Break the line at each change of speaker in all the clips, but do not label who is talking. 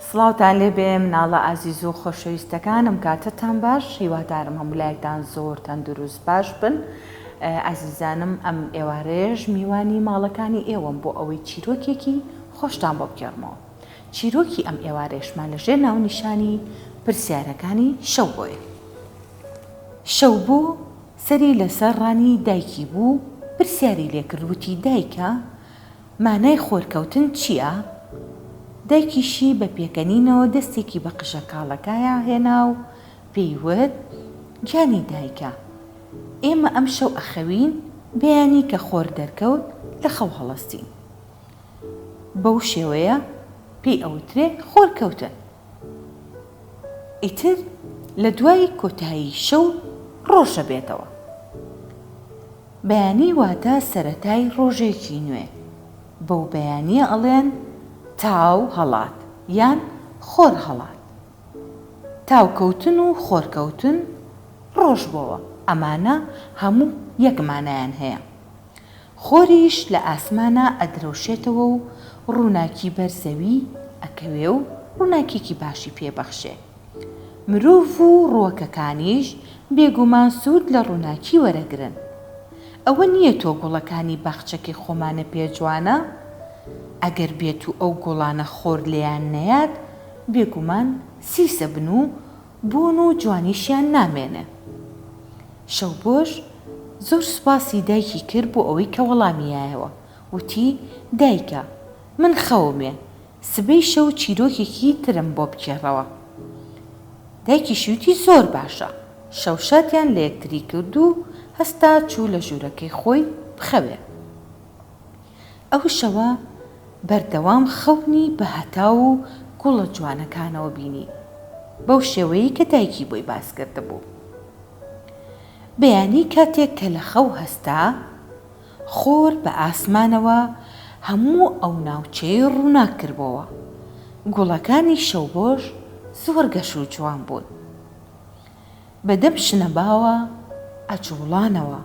سڵاوتان لێبێ مناڵە ئازیز و خۆشەویستەکانم کاتتان باش هیوادارم هەمولایەکتان زۆر تەندروست باش بن ئازیزانم ئەم ئێوارێژ میوانی ماڵەکانی ئێوەم بۆ ئەوەی چیرۆکێکی خۆشتان بۆ بکەڕمەوە چیرۆکی ئەم ئێوارێشمان لەژێر ناونیشانی پرسیارەکانی شەو بۆیە شەو بوو سەری لەسەر ڕانی دایکی بوو پرسیاری لێکردوتی دایکە مانای خۆرکەوتن چییە؟ دایکیشی بە پێکەنینەوە دەستێکی بە قژە کاڵەکایە هێنا و پێیوت گیانی دایکە ئێمە ئەم شەو ئەخەوین بەیانی کە خۆر دەرکەوت لە خەو هەڵەستین بەو شێوەیە پێی ئەوترێ خۆرکەوتن ئیتر لە دوای کۆتایی شەو ڕۆژە بێتەوە بەیانی واتە سەرەتای ڕۆژێکی نوێ بەو بەیانیە ئەڵێن تاو هەڵات یان خۆر هەڵات تاوکەوتن و خۆرکەوتن ڕۆژ بۆوە ئەمانە هەموو یەکمانایان هەیە خۆریش لە ئاسمانە ئەدرەوشێتەوە و ڕووناکی بەرزەوی ئەکەوێ و ڕووناکێکی باشی پێبەخشێ مرۆڤ و ڕووەکەکانیش بێگومان سوود لە ڕووناکی وەرەگرن ئەوە نییە تۆ گوڵەکانی باخچەکەی خۆمانە پێجوانە ئەگەر بێت و ئەو گوڵانە خۆر لێیان نەیات بێگومان سیسە بن و بۆن و جوانیشیان نامێنێ شەو بۆش زۆر سوپاسی دایکی کرد بۆ ئەوەی کە وەڵامیایەوە وتی دایکە من خەومێ سبەی شەو چیرۆکێکی ترم بۆ بکێڕەوە دایکیشی وتی زۆر باشە شەوشاتیان لە یەکتری کرد و هەستا چوو لە ژوورەکەی خۆی بخەوێ ئەو شەوە بەردەوام خەونی بە هەتا و گوڵە جوانەکانەوە بینی بەو شێوەیە کە دایکی بۆی باس کردە بوو بەیانی کاتێک کە لە خەو هەستا خۆر بە ئاسمانەوە هەموو ئەو ناوچەی ڕووناک کردبەوە گوڵەکانی شەو بۆش زۆر گەش و جوان بوون بەدەم شنەباوە ئەجوڵانەوە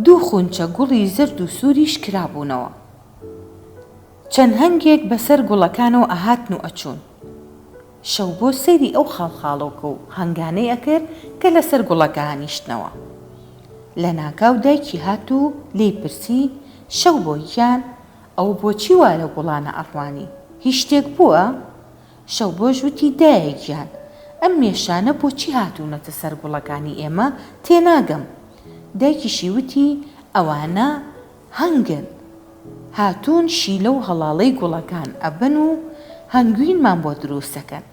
دوو خونچە گوڵی زرد و سووریش کرابوونەوە چەند هەنگێک بەسەر گوڵەکانەوە ئەهاتن و ئەچوون شەو بۆ سەیری ئەو خاڵخاڵۆکە و هەنگانەی ئەکرد کە لەسەر گوڵەکە هەنیشتنەوە لە ناکاو دایکی هات و لێی پرسی شەو بۆ گیان ئەو بۆچی وا لە گوڵانە ئەڕوانی هیچ شتێک بووە شەو بۆ ژوتی دایە گیان ئەم مێشانە بۆچی هاتوونەتە سەر گوڵەکانی ئێمە تێناگەم دایکیشی وتی ئەوانە هەنگن هاتوون شیلە و هەڵاڵەی گوڵەکان ئەبن و هەنگوینمان بۆ دروستەکەن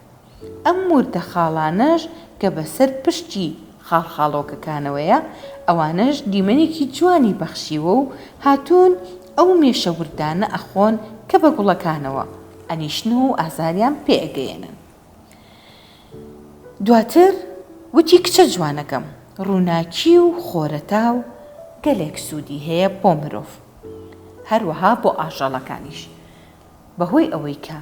ئەم وردە خاڵانەش کە بەسەر پشتی خاڵخاڵۆکەکانەوەیە ئەوانەش دیمەنێکی جوانی بەخشیوە و هاتوون ئەو مێشە وردانە ئەخۆن کە بە گوڵەکانەوە ئەنیشنەوە و ئازاریان پێئەگەیەنن دواتر وتی کچە جوانەکەم ڕووناکی و خۆرەتا و گەلێک سوودی هەیە بۆ مرۆڤ هەروەها بۆ ئاژەڵەکانیش بەهۆی ئەوەی کە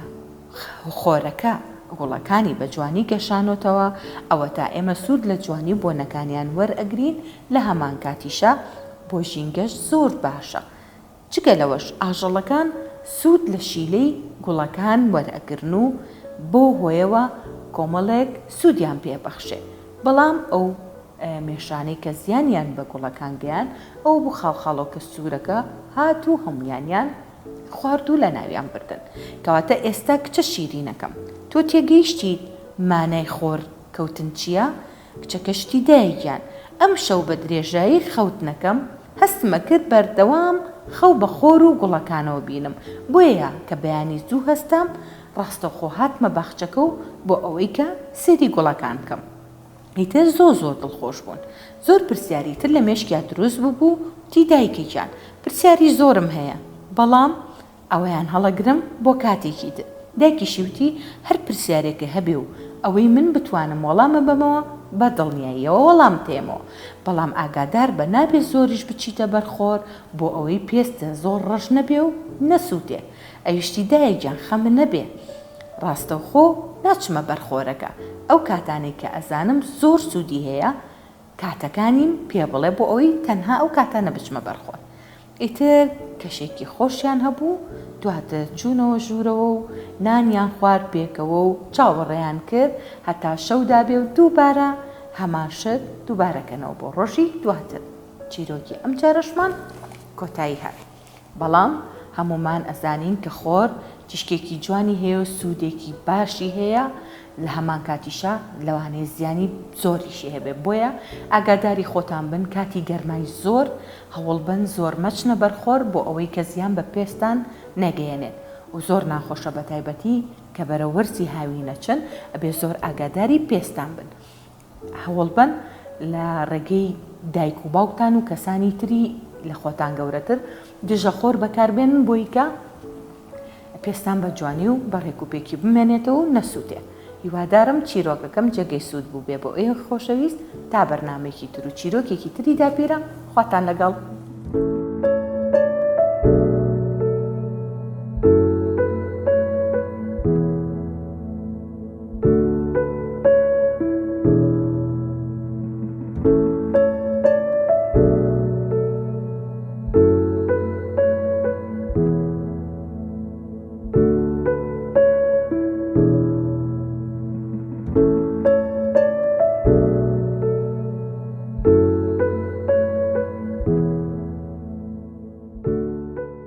خۆرەکە گوڵەکانی بە جوانی گەشانۆتەوە ئەوە تا ئێمە سوود لە جوانی بۆنەکانیان وەرئەگرین لە هەمان کاتیشە بۆ ژینگەش زۆر باشە جگە لەوەش ئاژەڵەکان سوود لە شیلەی گوڵەکان وەرئەگرن و بۆ هۆیەوە کۆمەڵێک سوودیان پێبەخشێ بەڵام ئەو مێشانەی کە زیانیان بە گوڵەکان گەیان ئەو بوو خاڵخاڵۆکە سوورەکە هات و هەمویانیان خوارد و لە ناویان بردن کەواتە ئێستا کچە شیرینەکەم تۆ تێگەیشتیت مانای خۆر کەوتن چییە؟ کچەکەشتی دایگیان ئەم شەو بە درێژایی خەوتنەکەم هەستمە کرد بەردەوام خەو بە خۆر و گوڵەکانەوە بینم بۆیە کە بەیانی زوو هەستام ڕاستەوخۆ هاتمە باخچەکە و بۆ ئەوەی کە سێری گوڵەکان بکەم ئیتر زۆر دڵخۆش بوون زۆر پرسیاری تر لە مێشکیا دروست بوو تی دایکێکیان پرسیاری زۆرم هەیە بەڵام ئەوەیان هەڵەگرم بۆ کاتێکی تر دایکیشی وتی هەر پرسیارێکە هەبێ و ئەوەی من بتوانم وەڵامە بەمەوە بە دڵنیاییەوە وەڵام تێمەوە بەڵام ئاگادار بە نابێت زۆریش بچیتە بەرخۆر بۆ ئەوەی پێستە زۆر ڕەش نەبێ و نەسووتێ ئەویشتی دایەکیان خەمە نەبێ ڕاستەوخۆ ناچمە بەرخۆرەکە ئەو کاتانێک کە ئەزانم زۆر سوودی هەیە کاتەکانیم پێ بڵێ بۆ ئەوەی تەنها ئەو کاتانە بچمە بەرخۆر ئیتر کەشێکی خۆشیان هەبوو دواتر چوونەوە ژوورەوە و نانیان خوارد پێکەوە و چاوەڕێیان کرد هەتا شەودا بێ و دووبارە هەمان شت دووبارەکەنەوە بۆ ڕۆژی دواتر. چیرۆکی ئەم جارەشمان کۆتایی هات. بەڵام هەمومان ئەزانین کە خۆر تیشکێکی جوانی هەیە و سوودێکی باشی هەیە لە هەمان کاتیشا لەوانەیە زیانی زۆریشی هەبێ. بۆیە ئاگاداری خۆتان بن کاتی گەرمای زۆر هەوڵ بن زۆر مەچنە بەرخۆر بۆ ئەوەی کە زیان بە پێستان نەگەیەنێت و زۆر ناخۆشە بە تایبەتی کە بەرە وەرزی هاوی نەچن ئەبێ زۆر ئاگاداری پێستان بن. هەوڵ بن لە ڕێگەی دایک و باوکتان و کەسانی تری لە خۆتان گەورەتر دژەخۆر بەکاربێنن بۆی کە پێستان بە جوانی و بە ڕێکوپێکی بمێنێتەوە و نەسووتێ. هیوادارم چیرۆکەکەم جێگەی سوود بوو بێ بۆ ئێوە خۆشەویست تا بەرنامەیەکی تر و چیرۆکێکی تری داپیرە خواتان لەگەڵ.